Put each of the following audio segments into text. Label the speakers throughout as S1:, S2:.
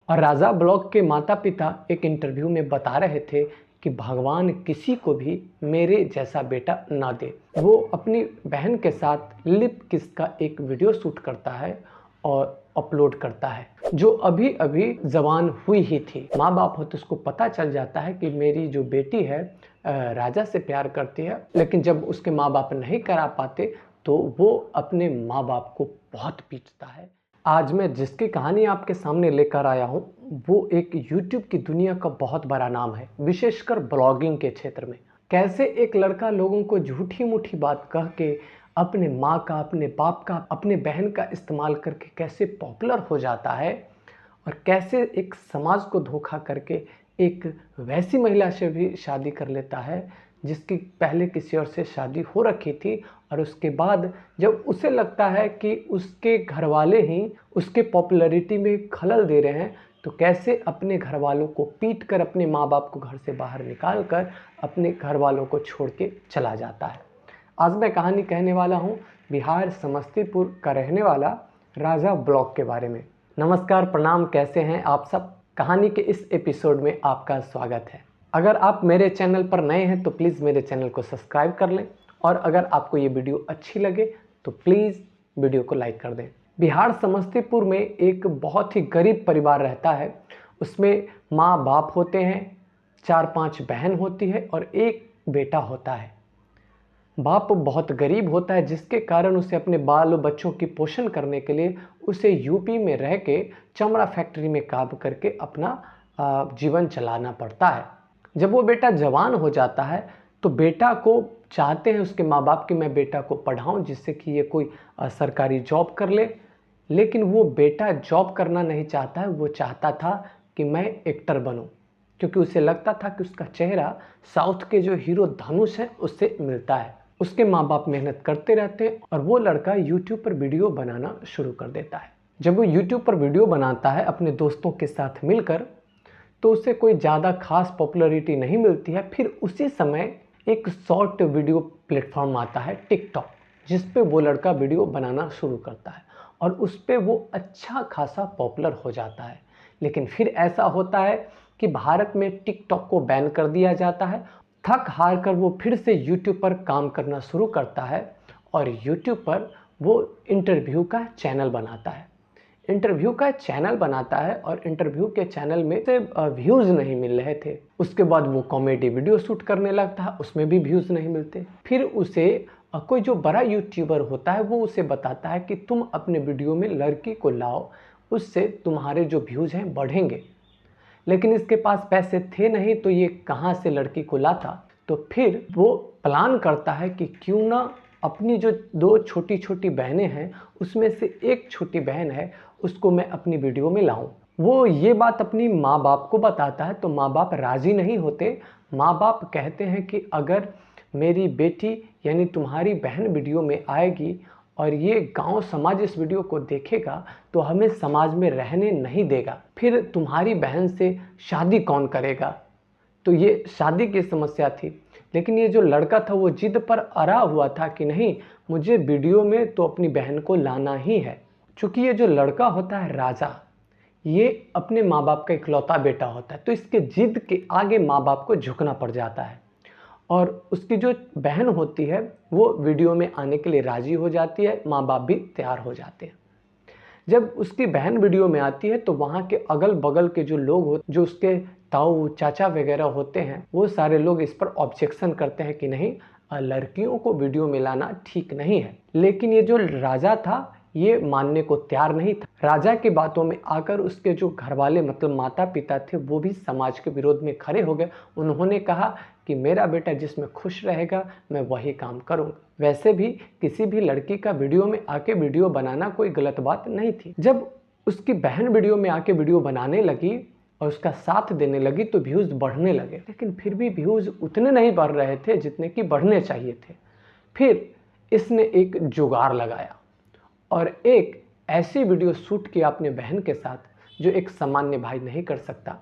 S1: और राजा ब्लॉग के माता पिता एक इंटरव्यू में बता रहे थे कि भगवान किसी को भी मेरे जैसा बेटा ना दे। वो अपनी बहन के साथ लिप किस का एक वीडियो शूट करता है और अपलोड करता है, जो अभी अभी जवान हुई ही थी। माँ बाप हो तो उसको पता चल जाता है कि मेरी जो बेटी है राजा से प्यार करती है, लेकिन जब उसके माँ बाप नहीं करा पाते तो वो अपने माँ बाप को बहुत पीटता है। आज मैं जिसकी कहानी आपके सामने लेकर आया हूँ वो एक यूट्यूब की दुनिया का बहुत बड़ा नाम है, विशेषकर ब्लॉगिंग के क्षेत्र में। कैसे एक लड़का लोगों को झूठी मूठी बात कह के अपने माँ का, अपने बाप का, अपने बहन का इस्तेमाल करके कैसे पॉपुलर हो जाता है और कैसे एक समाज को धोखा करके एक वैसी महिला से भी शादी कर लेता है जिसकी पहले किसी और से शादी हो रखी थी, और उसके बाद जब उसे लगता है कि उसके घर वाले ही उसके पॉपुलैरिटी में खलल दे रहे हैं, तो कैसे अपने घर वालों को पीट कर, अपने माँ बाप को घर से बाहर निकाल कर अपने घर वालों को छोड़ के चला जाता है। आज मैं कहानी कहने वाला हूँ बिहार समस्तीपुर का रहने वाला राजा ब्लॉग के बारे में। नमस्कार, प्रणाम, कैसे हैं आप सब। कहानी के इस एपिसोड में आपका स्वागत है। अगर आप मेरे चैनल पर नए हैं तो प्लीज़ मेरे चैनल को सब्सक्राइब कर लें, और अगर आपको ये वीडियो अच्छी लगे तो प्लीज़ वीडियो को लाइक कर दें। बिहार समस्तीपुर में एक बहुत ही गरीब परिवार रहता है। उसमें माँ बाप होते हैं, 4-5 बहन होती है और एक बेटा होता है। बाप बहुत गरीब होता है, जिसके कारण उसे अपने बाल बच्चों की पोषण करने के लिए उसे यूपी में रह के चमड़ा फैक्ट्री में काम करके अपना जीवन चलाना पड़ता है। जब वो बेटा जवान हो जाता है तो बेटा को चाहते हैं उसके माँ बाप कि मैं बेटा को पढ़ाऊं जिससे कि ये कोई सरकारी जॉब कर ले, लेकिन वो बेटा जॉब करना नहीं चाहता है। वो चाहता था कि मैं एक्टर बनूं, क्योंकि उसे लगता था कि उसका चेहरा साउथ के जो हीरो धनुष है उससे मिलता है। उसके माँ बाप मेहनत करते रहते हैं और वो लड़का यूट्यूब पर वीडियो बनाना शुरू कर देता है। जब वो यूट्यूब पर वीडियो बनाता है अपने दोस्तों के साथ मिलकर, तो उसे कोई ज़्यादा खास पॉपुलैरिटी नहीं मिलती है। फिर उसी समय एक शॉर्ट वीडियो प्लेटफॉर्म आता है टिकटॉक, जिस पे वो लड़का वीडियो बनाना शुरू करता है और उस पर वो अच्छा खासा पॉपुलर हो जाता है। लेकिन फिर ऐसा होता है कि भारत में टिकटॉक को बैन कर दिया जाता है। थक हार कर वो फिर से यूट्यूब पर काम करना शुरू करता है और यूट्यूब पर वो इंटरव्यू का चैनल बनाता है। और इंटरव्यू के चैनल में से व्यूज़ नहीं मिल रहे थे। उसके बाद वो कॉमेडी वीडियो शूट करने लगता है, उसमें भी व्यूज़ नहीं मिलते। फिर उसे कोई जो बड़ा यूट्यूबर होता है वो उसे बताता है कि तुम अपने वीडियो में लड़की को लाओ, उससे तुम्हारे जो व्यूज़ हैं बढ़ेंगे। लेकिन इसके पास पैसे थे नहीं, तो ये कहाँ से लड़की को लाता। तो फिर वो प्लान करता है कि क्यों ना अपनी जो 2 छोटी छोटी बहनें हैं उसमें से एक छोटी बहन है उसको मैं अपनी वीडियो में लाऊं। वो ये बात अपनी माँ बाप को बताता है तो माँ बाप राज़ी नहीं होते। माँ बाप कहते हैं कि अगर मेरी बेटी यानी तुम्हारी बहन वीडियो में आएगी और ये गांव समाज इस वीडियो को देखेगा तो हमें समाज में रहने नहीं देगा, फिर तुम्हारी बहन से शादी कौन करेगा। तो ये शादी की समस्या थी। लेकिन ये जो लड़का था वो जिद पर अड़ा हुआ था कि नहीं, मुझे वीडियो में तो अपनी बहन को लाना ही है। चूँकि ये जो लड़का होता है राजा, ये अपने माँ बाप का इकलौता बेटा होता है, तो इसके जिद के आगे माँ बाप को झुकना पड़ जाता है। और उसकी जो बहन होती है वो वीडियो में आने के लिए राज़ी हो जाती है, माँ बाप भी तैयार हो जाते हैं। जब उसकी बहन वीडियो में आती है तो वहाँ के अगल बगल के जो लोग हो, जो उसके ताऊ चाचा वगैरह होते हैं, वो सारे लोग इस पर ऑब्जेक्शन करते हैं कि नहीं, लड़कियों को वीडियो में लाना ठीक नहीं है। लेकिन ये जो राजा था ये मानने को तैयार नहीं था। राजा की बातों में आकर उसके जो घर वाले मतलब माता पिता थे वो भी समाज के विरोध में खड़े हो गए। उन्होंने कहा कि मेरा बेटा जिसमें खुश रहेगा मैं वही काम करूँगा। वैसे भी किसी भी लड़की का वीडियो में आके वीडियो बनाना कोई गलत बात नहीं थी। जब उसकी बहन वीडियो में आके वीडियो बनाने लगी और उसका साथ देने लगी तो व्यूज़ बढ़ने लगे, लेकिन फिर भी व्यूज़ उतने नहीं बढ़ रहे थे जितने कि बढ़ने चाहिए थे। फिर इसने एक जुगाड़ लगाया और एक ऐसी वीडियो शूट किया अपने बहन के साथ जो एक सामान्य भाई नहीं कर सकता।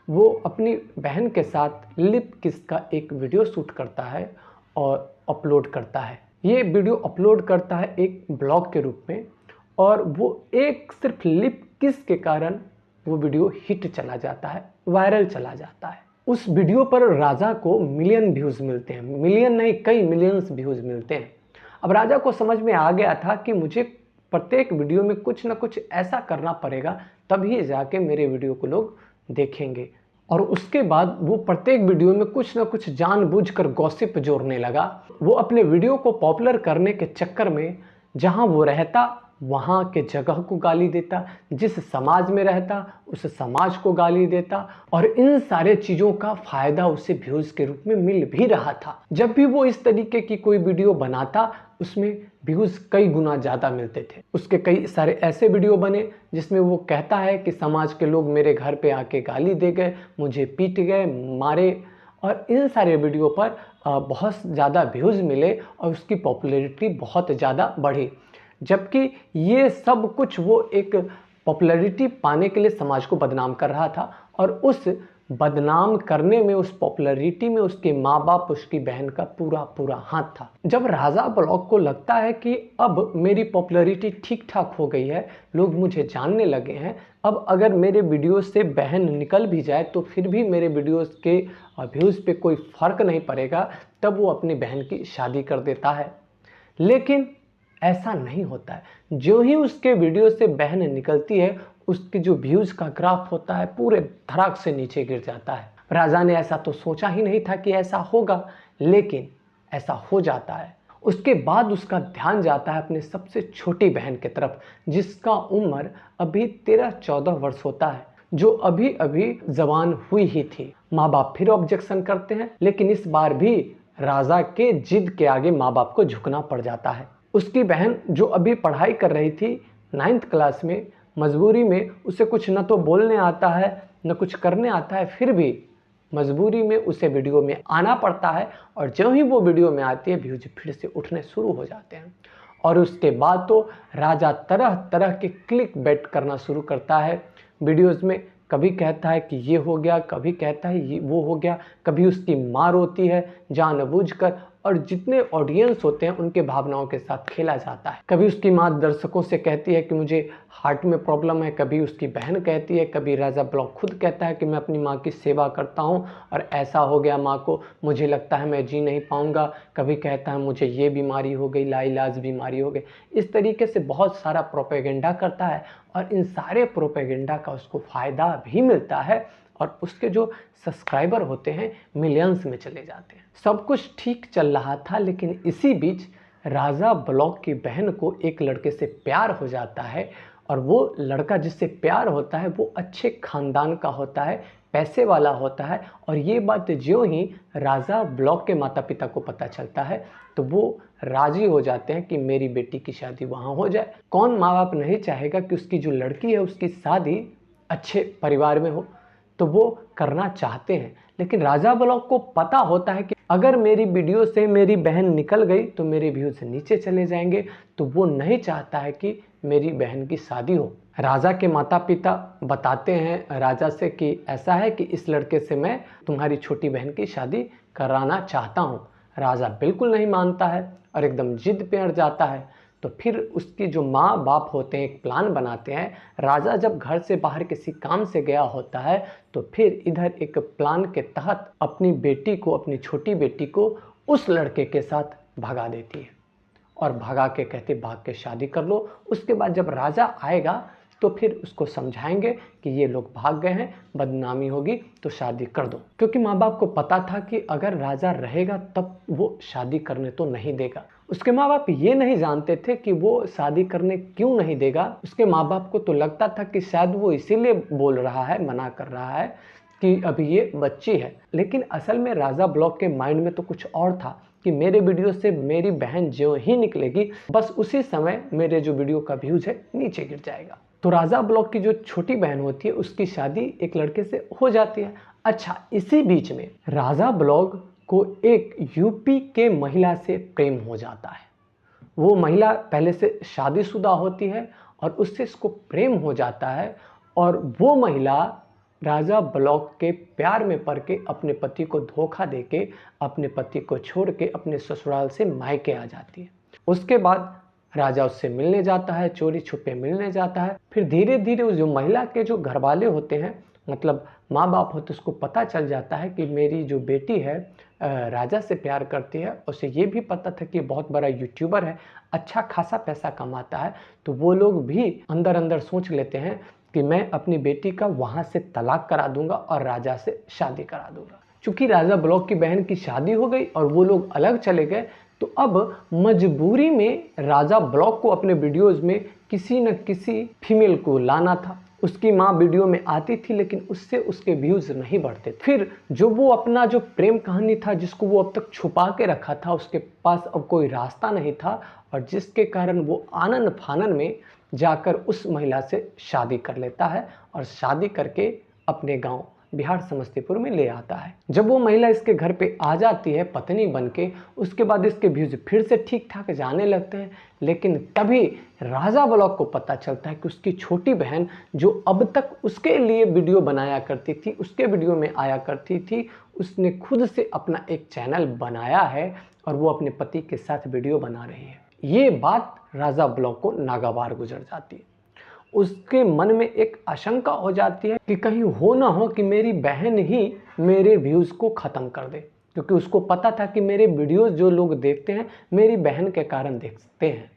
S1: वो अपनी बहन के साथ लिप किस का एक वीडियो शूट करता है और अपलोड करता है। ये वीडियो अपलोड करता है एक ब्लॉग के रूप में, और वो एक सिर्फ लिप किस के कारण वो वीडियो हिट चला जाता है, वायरल चला जाता है। उस वीडियो पर राजा को मिलियन व्यूज़ मिलते हैं, मिलियन नहीं कई मिलियंस व्यूज़ मिलते हैं। अब राजा को समझ में आ गया था कि मुझे प्रत्येक वीडियो में कुछ ना कुछ ऐसा करना पड़ेगा, तभी जाके मेरे वीडियो को लोग देखेंगे। और उसके बाद वो प्रत्येक वीडियो में कुछ ना कुछ जानबूझकर गॉसिप जोड़ने लगा। वो अपने वीडियो को पॉपुलर करने के चक्कर में जहां वो रहता वहाँ के जगह को गाली देता, जिस समाज में रहता उस समाज को गाली देता, और इन सारे चीज़ों का फ़ायदा उसे व्यूज़ के रूप में मिल भी रहा था। जब भी वो इस तरीके की कोई वीडियो बनाता उसमें व्यूज़ कई गुना ज़्यादा मिलते थे। उसके कई सारे ऐसे वीडियो बने जिसमें वो कहता है कि समाज के लोग मेरे घर पे आके गाली दे गए, मुझे पीट गए, मारे, और इन सारे वीडियो पर बहुत ज़्यादा व्यूज़ मिले और उसकी पॉपुलैरिटी बहुत ज़्यादा बढ़ी। जबकि ये सब कुछ वो एक पॉपुलैरिटी पाने के लिए समाज को बदनाम कर रहा था, और उस बदनाम करने में, उस पॉपुलैरिटी में उसके माँ बाप, उसकी बहन का पूरा हाथ था। जब राजा ब्लॉग को लगता है कि अब मेरी पॉपुलैरिटी ठीक ठाक हो गई है, लोग मुझे जानने लगे हैं, अब अगर मेरे वीडियोस से बहन निकल भी जाए तो फिर भी मेरे वीडियोस के व्यूज़ पे कोई फ़र्क नहीं पड़ेगा, तब वो अपनी बहन की शादी कर देता है। लेकिन ऐसा नहीं होता है। जो ही उसके वीडियो से बहन निकलती है उसके जो व्यूज़ का ग्राफ होता है पूरे धड़ाक से नीचे गिर जाता है। राजा ने ऐसा तो सोचा ही नहीं था कि ऐसा होगा, लेकिन ऐसा हो जाता है। उसके बाद उसका ध्यान जाता है अपने सबसे छोटी बहन की तरफ, जिसका उम्र अभी 13-14 वर्ष होता है, जो अभी अभी जवान हुई ही थी। माँ बाप फिर ऑब्जेक्शन करते हैं, लेकिन इस बार भी राजा के जिद के आगे माँ बाप को झुकना पड़ जाता है। उसकी बहन जो अभी पढ़ाई कर रही थी 9th क्लास में, मजबूरी में उसे कुछ न तो बोलने आता है न कुछ करने आता है, फिर भी मजबूरी में उसे वीडियो में आना पड़ता है, और जब ही वो वीडियो में आती है व्यूज फिर से उठने शुरू हो जाते हैं। और उसके बाद तो राजा तरह तरह के क्लिक बेट करना शुरू करता है वीडियोज़ में। कभी कहता है कि ये हो गया, कभी कहता है ये वो हो गया, कभी उसकी माँ रोती है जानबूझकर, और जितने ऑडियंस होते हैं उनके भावनाओं के साथ खेला जाता है। कभी उसकी माँ दर्शकों से कहती है कि मुझे हार्ट में प्रॉब्लम है, कभी उसकी बहन कहती है, कभी राजा ब्लॉग खुद कहता है कि मैं अपनी माँ की सेवा करता हूँ और ऐसा हो गया माँ को, मुझे लगता है मैं जी नहीं पाऊँगा। कभी कहता है मुझे ये बीमारी हो गई, लाइलाज बीमारी हो गई। इस तरीके से बहुत सारा प्रोपेगेंडा करता है, और इन सारे प्रोपेगेंडा का उसको फ़ायदा भी मिलता है, और उसके जो सब्सक्राइबर होते हैं मिलियंस में चले जाते हैं। सब कुछ ठीक चल रहा था, लेकिन इसी बीच राजा ब्लॉग की बहन को एक लड़के से प्यार हो जाता है, और वो लड़का जिससे प्यार होता है वो अच्छे खानदान का होता है, पैसे वाला होता है। और ये बात जो ही राजा ब्लॉग के माता पिता को पता चलता है तो वो राजी हो जाते हैं कि मेरी बेटी की शादी वहाँ हो जाए। कौन माँ बाप नहीं चाहेगा कि उसकी जो लड़की है उसकी शादी अच्छे परिवार में हो, तो वो करना चाहते हैं। लेकिन राजा ब्लॉग को पता होता है कि अगर मेरी वीडियो से मेरी बहन निकल गई तो मेरे व्यूज़ नीचे चले जाएंगे, तो वो नहीं चाहता है कि मेरी बहन की शादी हो। राजा के माता पिता बताते हैं राजा से कि ऐसा है कि इस लड़के से मैं तुम्हारी छोटी बहन की शादी कराना चाहता हूँ। राजा बिल्कुल नहीं मानता है और एकदम जिद पे अड़ जाता है। तो फिर उसकी जो माँ बाप होते हैं एक प्लान बनाते हैं। राजा जब घर से बाहर किसी काम से गया होता है तो फिर इधर एक प्लान के तहत अपनी बेटी को, अपनी छोटी बेटी को उस लड़के के साथ भगा देती है, और भगा के कहते भाग के शादी कर लो। उसके बाद जब राजा आएगा तो फिर उसको समझाएंगे कि ये लोग भाग गए हैं, बदनामी होगी तो शादी कर दो। क्योंकि माँ बाप को पता था कि अगर राजा रहेगा तब वो शादी करने तो नहीं देगा। उसके माँ बाप ये नहीं जानते थे कि वो शादी करने क्यों नहीं देगा। उसके माँ बाप को तो लगता था कि शायद वो इसीलिए बोल रहा है, मना कर रहा है कि अभी ये बच्ची है। लेकिन असल में राजा ब्लॉग के माइंड में तो कुछ और था कि मेरे वीडियो से मेरी बहन जो ही निकलेगी बस उसी समय मेरे जो वीडियो का व्यूज है नीचे गिर जाएगा। तो राजा ब्लॉग की जो छोटी बहन होती है उसकी शादी एक लड़के से हो जाती है। अच्छा, इसी बीच में राजा ब्लॉग को एक यूपी के महिला से प्रेम हो जाता है। वो महिला पहले से शादीशुदा होती है और उससे इसको प्रेम हो जाता है, और वो महिला राजा ब्लॉग के प्यार में पड़ के अपने पति को धोखा देके अपने पति को छोड़ के अपने ससुराल से मायके आ जाती है। उसके बाद राजा उससे मिलने जाता है, चोरी छुपे मिलने जाता है। फिर धीरे धीरे उस जो महिला के जो घर वाले होते हैं, मतलब माँ बाप होते, उसको पता चल जाता है कि मेरी जो बेटी है राजा से प्यार करती है। उसे ये भी पता था कि बहुत बड़ा यूट्यूबर है, अच्छा खासा पैसा कमाता है। तो वो लोग भी अंदर अंदर सोच लेते हैं कि मैं अपनी बेटी का वहाँ से तलाक करा दूंगा और राजा से शादी करा दूंगा। चूंकि राजा ब्लॉक की बहन की शादी हो गई और वो लोग अलग चले गए, तो अब मजबूरी में राजा ब्लॉक को अपने वीडियोस में किसी न किसी फीमेल को लाना था। उसकी माँ वीडियो में आती थी, लेकिन उससे उसके व्यूज नहीं बढ़ते थे। फिर जो वो अपना जो प्रेम कहानी था, जिसको वो अब तक छुपा के रखा था, उसके पास अब कोई रास्ता नहीं था, और जिसके कारण वो आनन फानन में जाकर उस महिला से शादी कर लेता है और शादी करके अपने गांव बिहार समस्तीपुर में ले आता है। जब वो महिला इसके घर पे आ जाती है पत्नी बनके, उसके बाद इसके व्यूज फिर से ठीक ठाक जाने लगते हैं। लेकिन तभी राजा ब्लॉक को पता चलता है कि उसकी छोटी बहन, जो अब तक उसके लिए वीडियो बनाया करती थी, उसके वीडियो में आया करती थी, उसने खुद से अपना एक चैनल बनाया है और वो अपने पति के साथ वीडियो बना रही है। ये बात राजा ब्लॉक को नागवार गुजर जाती है। उसके मन में एक आशंका हो जाती है कि कहीं हो ना हो कि मेरी बहन ही मेरे व्यूज़ को ख़त्म कर दे, क्योंकि उसको पता था कि मेरे वीडियोस जो लोग देखते हैं मेरी बहन के कारण देखते हैं।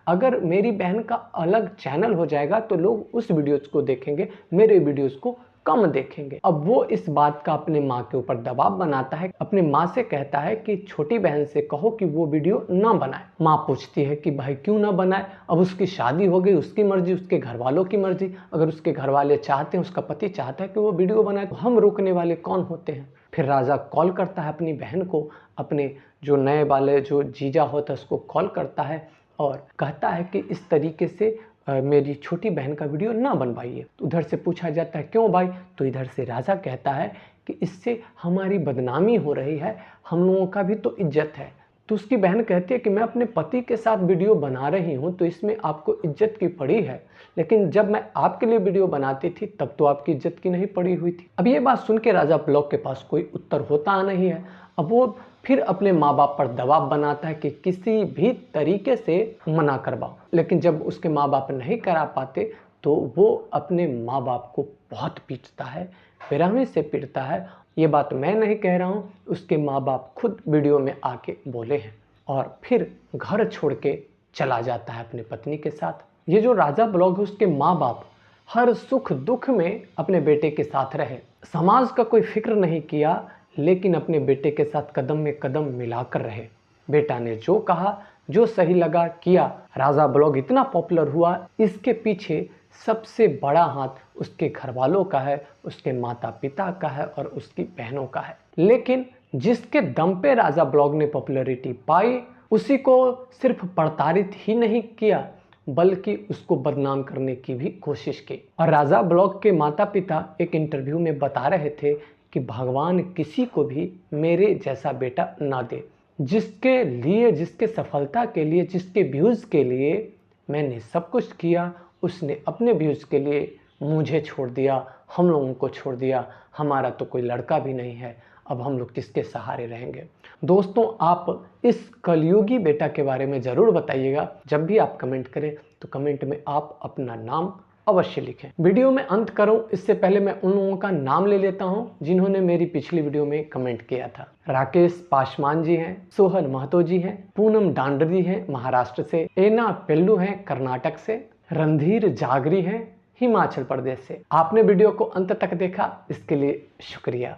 S1: अगर मेरी बहन का अलग चैनल हो जाएगा तो लोग उस वीडियोस को देखेंगे, मेरे वीडियोस को कम देखेंगे। अब वो इस बात का अपने माँ के ऊपर दबाव बनाता है, अपने माँ से कहता है कि छोटी बहन से कहो कि वो वीडियो ना बनाए। माँ पूछती है कि भाई क्यों ना बनाए, अब उसकी शादी हो गई, उसकी मर्जी, उसके घर वालों की मर्जी। अगर उसके घर वाले चाहते हैं, उसका पति चाहता है कि वो वीडियो बनाए, तो हम रोकने वाले कौन होते हैं। फिर राजा कॉल करता है अपनी बहन को, अपने जो नए वाले जो जीजा होता है उसको कॉल करता है और कहता है कि इस तरीके से मेरी छोटी बहन का वीडियो ना बनवाइए। तो उधर से पूछा जाता है क्यों भाई, तो इधर से राजा कहता है कि इससे हमारी बदनामी हो रही है, हम लोगों का भी तो इज्जत है। तो उसकी बहन कहती है कि मैं अपने पति के साथ वीडियो बना रही हूँ तो इसमें आपको इज्जत की पड़ी है, लेकिन जब मैं आपके लिए वीडियो बनाती थी तब तो आपकी इज्जत की नहीं पड़ी हुई थी। अब ये बात सुन के राजा ब्लॉक के पास कोई उत्तर होता नहीं है। अब वो फिर अपने माँ बाप पर दबाव बनाता है कि किसी भी तरीके से मना करवाओ, लेकिन जब उसके माँ बाप नहीं करा पाते तो वो अपने माँ बाप को बहुत पीटता है, बेरहमी से पीटता है। ये बात मैं नहीं कह रहा हूँ, उसके माँ बाप खुद वीडियो में आके बोले हैं, और फिर घर छोड़ के चला जाता है अपनी पत्नी के साथ। ये जो राजा ब्लॉग है, उसके माँ बाप हर सुख दुख में अपने बेटे के साथ रहे, समाज का कोई फिक्र नहीं किया, लेकिन अपने बेटे के साथ कदम में कदम मिलाकर रहे। बेटा ने जो कहा, जो सही लगा किया। राजा ब्लॉग इतना पॉपुलर हुआ, इसके पीछे सबसे बड़ा हाथ उसके घर वालों का है, उसके माता पिता का है और उसकी बहनों का है। लेकिन जिसके दम पे राजा ब्लॉग ने पॉपुलैरिटी पाई, उसी को सिर्फ प्रताड़ित ही नहीं किया बल्कि उसको बदनाम करने की भी कोशिश की। और राजा ब्लॉग के माता पिता एक इंटरव्यू में बता रहे थे कि भगवान किसी को भी मेरे जैसा बेटा ना दे, जिसके लिए, जिसके सफलता के लिए, जिसके व्यूज़ के लिए मैंने सब कुछ किया, उसने अपने व्यूज़ के लिए मुझे छोड़ दिया, हम लोगों को छोड़ दिया। हमारा तो कोई लड़का भी नहीं है, अब हम लोग किसके सहारे रहेंगे। दोस्तों, आप इस कलयुगी बेटा के बारे में ज़रूर बताइएगा। जब भी आप कमेंट करें तो कमेंट में आप अपना नाम अवश्य लिखें। वीडियो में अंत करूं इससे पहले मैं उन लोगों का नाम ले लेता हूं जिन्होंने मेरी पिछली वीडियो में कमेंट किया था। राकेश पासवान जी हैं, सोहन महतो जी हैं, पूनम डांडरी हैं महाराष्ट्र से, एना पेल्लू हैं कर्नाटक से, रणधीर जागरी हैं हिमाचल प्रदेश से। आपने वीडियो को अंत तक देखा, इसके लिए शुक्रिया।